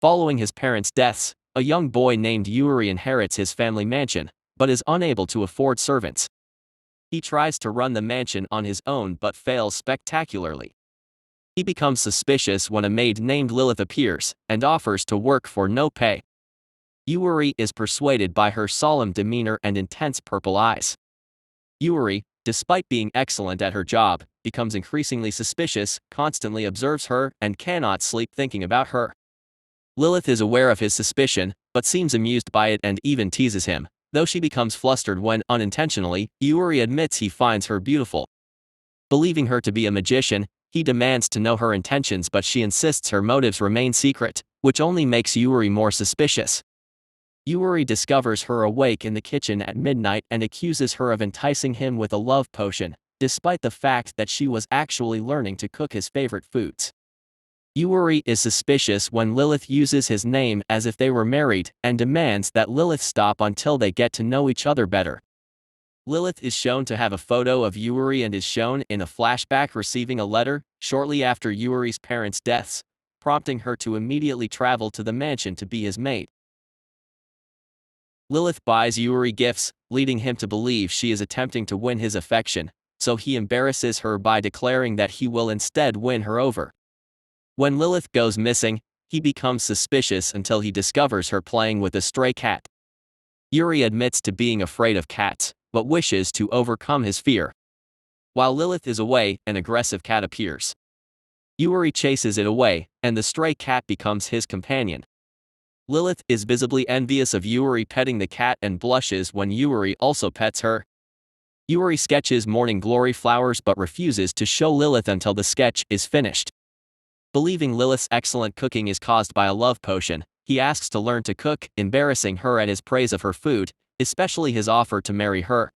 Following his parents' deaths, a young boy named Yuuri inherits his family mansion, but is unable to afford servants. He tries to run the mansion on his own but fails spectacularly. He becomes suspicious when a maid named Lilith appears and offers to work for no pay. Yuuri is persuaded by her solemn demeanor and intense purple eyes. Yuuri, despite being excellent at her job, becomes increasingly suspicious, constantly observes her, and cannot sleep thinking about her. Lilith is aware of his suspicion, but seems amused by it and even teases him, though she becomes flustered when, unintentionally, Yuuri admits he finds her beautiful. Believing her to be a magician, he demands to know her intentions, but she insists her motives remain secret, which only makes Yuuri more suspicious. Yuuri discovers her awake in the kitchen at midnight and accuses her of enticing him with a love potion, despite the fact that she was actually learning to cook his favorite foods. Yuuri is suspicious when Lilith uses his name as if they were married and demands that Lilith stop until they get to know each other better. Lilith is shown to have a photo of Yuuri and is shown in a flashback receiving a letter shortly after Yuuri's parents' deaths, prompting her to immediately travel to the mansion to be his maid. Lilith buys Yuuri gifts, leading him to believe she is attempting to win his affection, so he embarrasses her by declaring that he will instead win her over. When Lilith goes missing, he becomes suspicious until he discovers her playing with a stray cat. Yuuri admits to being afraid of cats, but wishes to overcome his fear. While Lilith is away, an aggressive cat appears. Yuuri chases it away, and the stray cat becomes his companion. Lilith is visibly envious of Yuuri petting the cat and blushes when Yuuri also pets her. Yuuri sketches morning glory flowers but refuses to show Lilith until the sketch is finished. Believing Lilith's excellent cooking is caused by a love potion, he asks to learn to cook, embarrassing her at his praise of her food, especially his offer to marry her.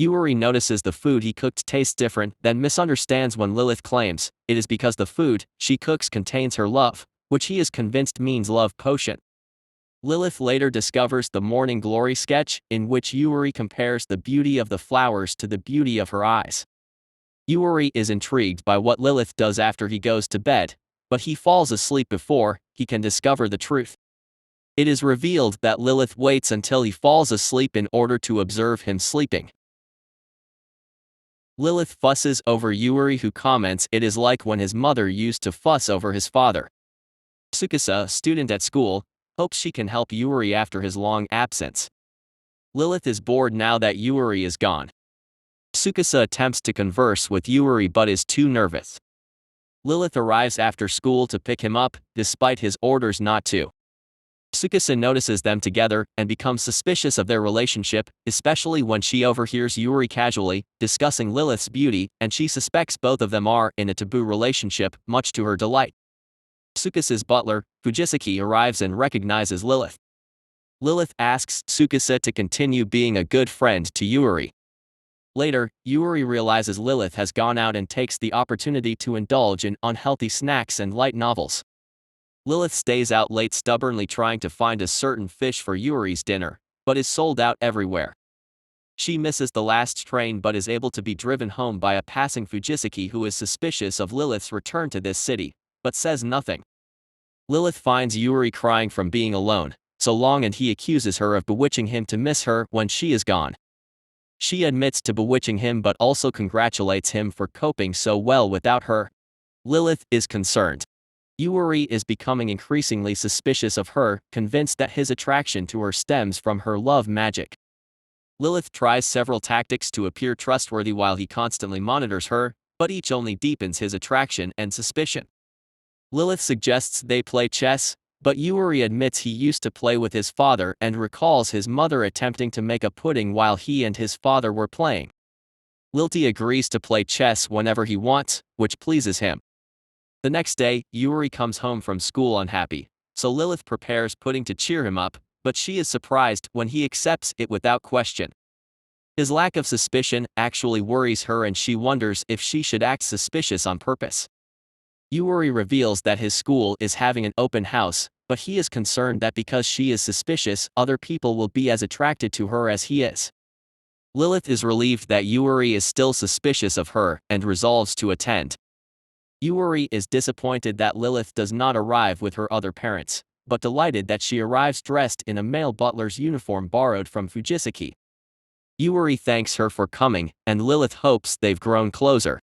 Yuuri notices the food he cooked tastes different, then misunderstands when Lilith claims it is because the food she cooks contains her love, which he is convinced means love potion. Lilith later discovers the morning glory sketch, in which Yuuri compares the beauty of the flowers to the beauty of her eyes. Yuuri is intrigued by what Lilith does after he goes to bed, but he falls asleep before he can discover the truth. It is revealed that Lilith waits until he falls asleep in order to observe him sleeping. Lilith fusses over Yuuri, who comments it is like when his mother used to fuss over his father. Tsukasa, a student at school, hopes she can help Yuuri after his long absence. Lilith is bored now that Yuuri is gone. Tsukasa attempts to converse with Yuuri but is too nervous. Lilith arrives after school to pick him up, despite his orders not to. Tsukasa notices them together and becomes suspicious of their relationship, especially when she overhears Yuuri casually discussing Lilith's beauty, and she suspects both of them are in a taboo relationship, much to her delight. Tsukasa's butler, Fujisaki, arrives and recognizes Lilith. Lilith asks Tsukasa to continue being a good friend to Yuuri. Later, Yuuri realizes Lilith has gone out and takes the opportunity to indulge in unhealthy snacks and light novels. Lilith stays out late, stubbornly trying to find a certain fish for Yuuri's dinner, but is sold out everywhere. She misses the last train but is able to be driven home by a passing Fujisaki who is suspicious of Lilith's return to this city, but says nothing. Lilith finds Yuuri crying from being alone so long and he accuses her of bewitching him to miss her when she is gone. She admits to bewitching him but also congratulates him for coping so well without her. Lilith is concerned. Yuuri is becoming increasingly suspicious of her, convinced that his attraction to her stems from her love magic. Lilith tries several tactics to appear trustworthy while he constantly monitors her, but each only deepens his attraction and suspicion. Lilith suggests they play chess, but Yuuri admits he used to play with his father and recalls his mother attempting to make a pudding while he and his father were playing. Lilith agrees to play chess whenever he wants, which pleases him. The next day, Yuuri comes home from school unhappy, so Lilith prepares pudding to cheer him up, but she is surprised when he accepts it without question. His lack of suspicion actually worries her and she wonders if she should act suspicious on purpose. Yuuri reveals that his school is having an open house, but he is concerned that because she is suspicious, other people will be as attracted to her as he is. Lilith is relieved that Yuuri is still suspicious of her and resolves to attend. Yuuri is disappointed that Lilith does not arrive with her other parents, but delighted that she arrives dressed in a male butler's uniform borrowed from Fujisaki. Yuuri thanks her for coming, and Lilith hopes they've grown closer.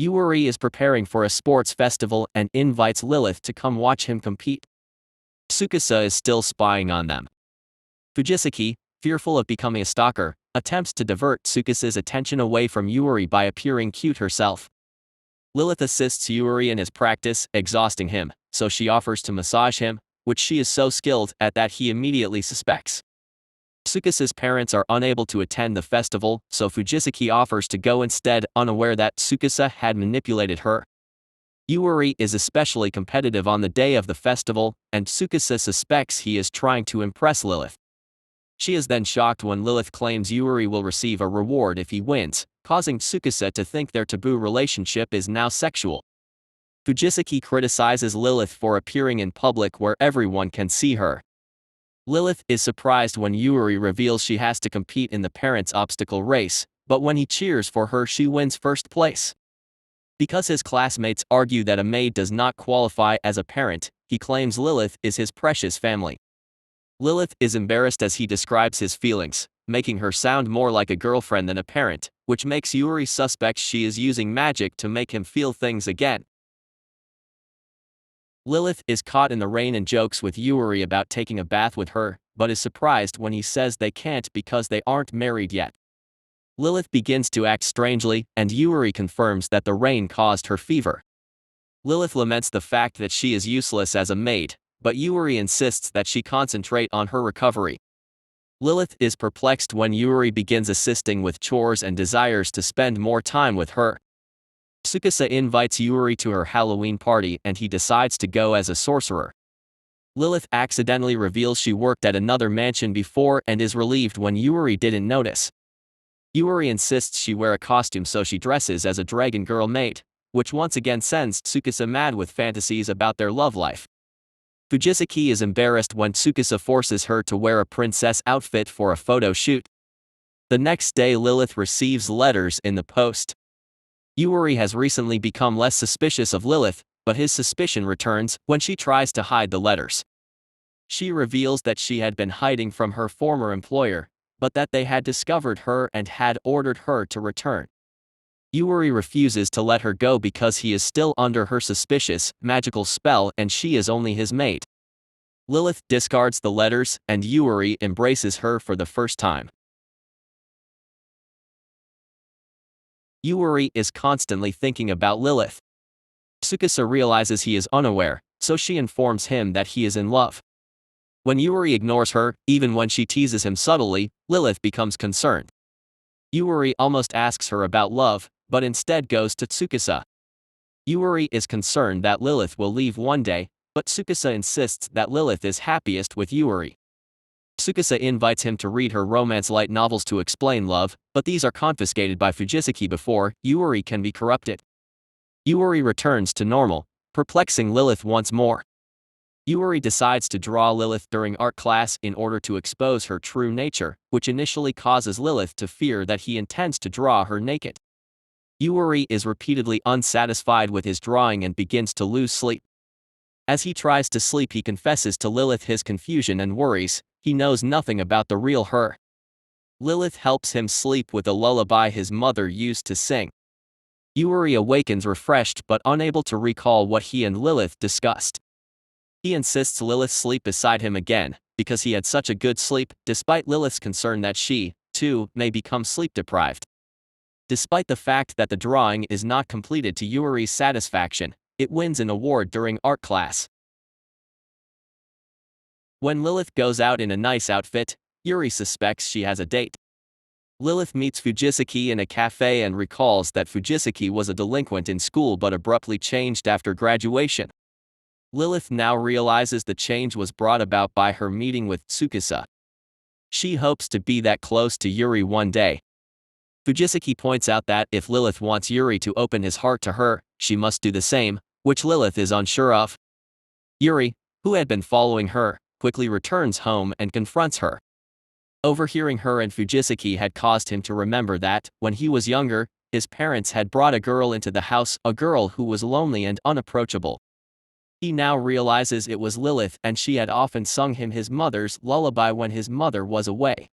Yuuri is preparing for a sports festival and invites Lilith to come watch him compete. Tsukasa is still spying on them. Fujisaki, fearful of becoming a stalker, attempts to divert Tsukasa's attention away from Yuuri by appearing cute herself. Lilith assists Yuuri in his practice, exhausting him, so she offers to massage him, which she is so skilled at that he immediately suspects. Tsukasa's parents are unable to attend the festival, so Fujisaki offers to go instead, unaware that Tsukasa had manipulated her. Yuuri is especially competitive on the day of the festival, and Tsukasa suspects he is trying to impress Lilith. She is then shocked when Lilith claims Yuuri will receive a reward if he wins, causing Tsukasa to think their taboo relationship is now sexual. Fujisaki criticizes Lilith for appearing in public where everyone can see her. Lilith is surprised when Yuuri reveals she has to compete in the parents' obstacle race, but when he cheers for her she wins first place. Because his classmates argue that a maid does not qualify as a parent, he claims Lilith is his precious family. Lilith is embarrassed as he describes his feelings, making her sound more like a girlfriend than a parent, which makes Yuuri suspect she is using magic to make him feel things again. Lilith is caught in the rain and jokes with Yuuri about taking a bath with her, but is surprised when he says they can't because they aren't married yet. Lilith begins to act strangely, and Yuuri confirms that the rain caused her fever. Lilith laments the fact that she is useless as a maid, but Yuuri insists that she concentrate on her recovery. Lilith is perplexed when Yuuri begins assisting with chores and desires to spend more time with her. Tsukasa invites Yuuri to her Halloween party and he decides to go as a sorcerer. Lilith accidentally reveals she worked at another mansion before and is relieved when Yuuri didn't notice. Yuuri insists she wear a costume so she dresses as a dragon girl maid, which once again sends Tsukasa mad with fantasies about their love life. Fujisaki is embarrassed when Tsukasa forces her to wear a princess outfit for a photo shoot. The next day Lilith receives letters in the post. Yuuri has recently become less suspicious of Lilith, but his suspicion returns when she tries to hide the letters. She reveals that she had been hiding from her former employer, but that they had discovered her and had ordered her to return. Yuuri refuses to let her go because he is still under her suspicious, magical spell and she is only his maid. Lilith discards the letters and Yuuri embraces her for the first time. Yuuri is constantly thinking about Lilith. Tsukasa realizes he is unaware, so she informs him that he is in love. When Yuuri ignores her, even when she teases him subtly, Lilith becomes concerned. Yuuri almost asks her about love, but instead goes to Tsukasa. Yuuri is concerned that Lilith will leave one day, but Tsukasa insists that Lilith is happiest with Yuuri. Tsukasa invites him to read her romance light novels to explain love, but these are confiscated by Fujisaki before Yuuri can be corrupted. Yuuri returns to normal, perplexing Lilith once more. Yuuri decides to draw Lilith during art class in order to expose her true nature, which initially causes Lilith to fear that he intends to draw her naked. Yuuri is repeatedly unsatisfied with his drawing and begins to lose sleep. As he tries to sleep he confesses to Lilith his confusion and worries. He knows nothing about the real her. Lilith helps him sleep with a lullaby his mother used to sing. Yuuri awakens refreshed but unable to recall what he and Lilith discussed. He insists Lilith sleep beside him again, because he had such a good sleep, despite Lilith's concern that she, too, may become sleep-deprived. Despite the fact that the drawing is not completed to Yuuri's satisfaction, it wins an award during art class. When Lilith goes out in a nice outfit, Yuuri suspects she has a date. Lilith meets Fujisaki in a cafe and recalls that Fujisaki was a delinquent in school but abruptly changed after graduation. Lilith now realizes the change was brought about by her meeting with Tsukasa. She hopes to be that close to Yuuri one day. Fujisaki points out that if Lilith wants Yuuri to open his heart to her, she must do the same, which Lilith is unsure of. Yuuri, who had been following her, quickly returns home and confronts her. Overhearing her and Fujisaki had caused him to remember that, when he was younger, his parents had brought a girl into the house, a girl who was lonely and unapproachable. He now realizes it was Lilith and she had often sung him his mother's lullaby when his mother was away.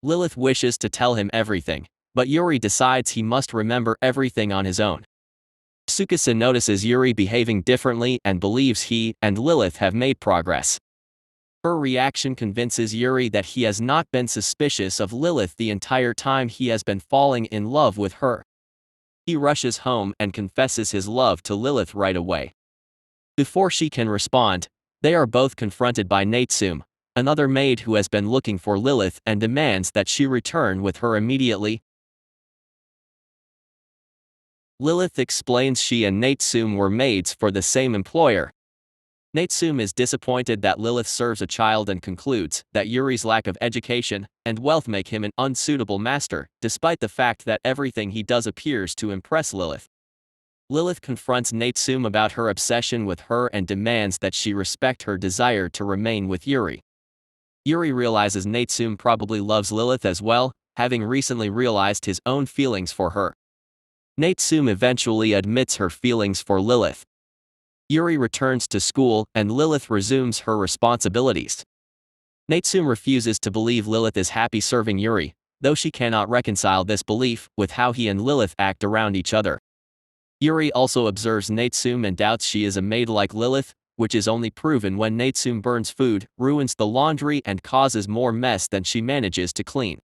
Lilith wishes to tell him everything, but Yuuri decides he must remember everything on his own. Tsukasa notices Yuuri behaving differently and believes he and Lilith have made progress. Her reaction convinces Yuuri that he has not been suspicious of Lilith the entire time he has been falling in love with her. He rushes home and confesses his love to Lilith right away. Before she can respond, they are both confronted by Natsume, another maid who has been looking for Lilith and demands that she return with her immediately. Lilith explains she and Natsume were maids for the same employer. Natsume is disappointed that Lilith serves a child and concludes that Yuuri's lack of education and wealth make him an unsuitable master, despite the fact that everything he does appears to impress Lilith. Lilith confronts Natsume about her obsession with her and demands that she respect her desire to remain with Yuuri. Yuuri realizes Natsume probably loves Lilith as well, having recently realized his own feelings for her. Natsume eventually admits her feelings for Lilith. Yuuri returns to school and Lilith resumes her responsibilities. Natsume refuses to believe Lilith is happy serving Yuuri, though she cannot reconcile this belief with how he and Lilith act around each other. Yuuri also observes Natsume and doubts she is a maid like Lilith, which is only proven when Natsume burns food, ruins the laundry and causes more mess than she manages to clean.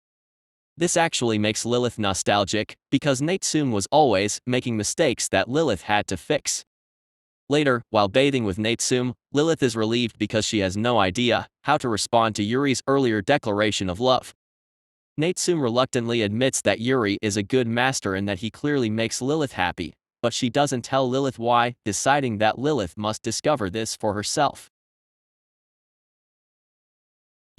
This actually makes Lilith nostalgic, because Natsume was always making mistakes that Lilith had to fix. Later, while bathing with Natsume, Lilith is relieved because she has no idea how to respond to Yuuri's earlier declaration of love. Natsume reluctantly admits that Yuuri is a good master and that he clearly makes Lilith happy, but she doesn't tell Lilith why, deciding that Lilith must discover this for herself.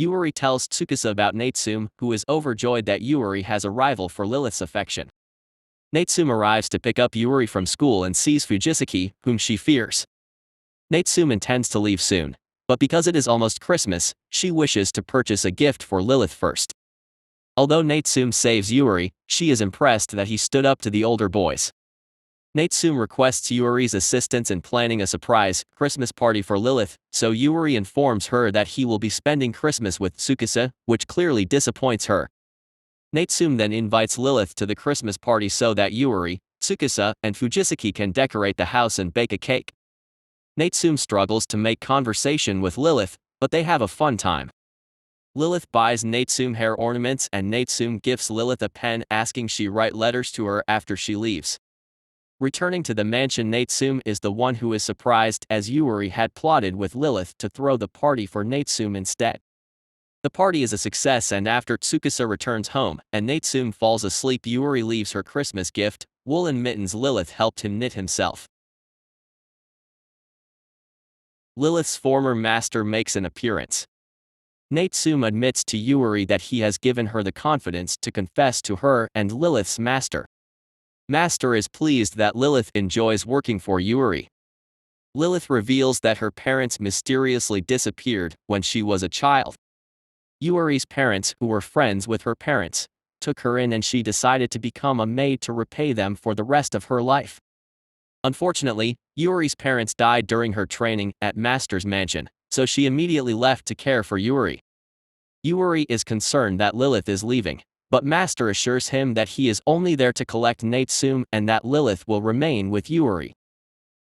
Yuuri tells Tsukasa about Natsume, who is overjoyed that Yuuri has a rival for Lilith's affection. Natsume arrives to pick up Yuuri from school and sees Fujisaki, whom she fears. Natsume intends to leave soon, but because it is almost Christmas, she wishes to purchase a gift for Lilith first. Although Natsume saves Yuuri, she is impressed that he stood up to the older boys. Natsume requests Yuuri's assistance in planning a surprise Christmas party for Lilith, so Yuuri informs her that he will be spending Christmas with Tsukasa, which clearly disappoints her. Natsume then invites Lilith to the Christmas party so that Yuuri, Tsukasa, and Fujisaki can decorate the house and bake a cake. Natsume struggles to make conversation with Lilith, but they have a fun time. Lilith buys Natsume hair ornaments and Natsume gifts Lilith a pen asking she write letters to her after she leaves. Returning to the mansion, Natsume is the one who is surprised as Yuuri had plotted with Lilith to throw the party for Natsume instead. The party is a success and after Tsukasa returns home and Natsume falls asleep, Yuuri leaves her Christmas gift, woolen mittens Lilith helped him knit himself. Lilith's former master makes an appearance. Natsume admits to Yuuri that he has given her the confidence to confess to her and Lilith's master. Master is pleased that Lilith enjoys working for Yuuri. Lilith reveals that her parents mysteriously disappeared when she was a child. Yuuri's parents, who were friends with her parents, took her in and she decided to become a maid to repay them for the rest of her life. Unfortunately, Yuuri's parents died during her training at Master's mansion, so she immediately left to care for Yuuri. Yuuri is concerned that Lilith is leaving, but Master assures him that he is only there to collect Natsume and that Lilith will remain with Yuuri.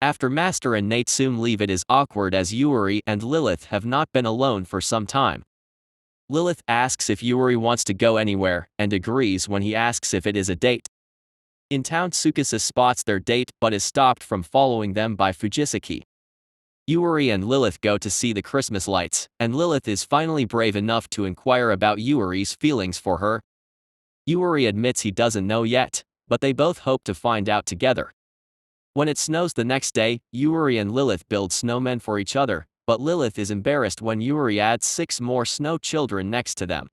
After Master and Natsume leave, it is awkward as Yuuri and Lilith have not been alone for some time. Lilith asks if Yuuri wants to go anywhere and agrees when he asks if it is a date. In town, Tsukasa spots their date but is stopped from following them by Fujisaki. Yuuri and Lilith go to see the Christmas lights, and Lilith is finally brave enough to inquire about Yuuri's feelings for her. Yuuri admits he doesn't know yet, but they both hope to find out together. When it snows the next day, Yuuri and Lilith build snowmen for each other, but Lilith is embarrassed when Yuuri adds 6 more snow children next to them.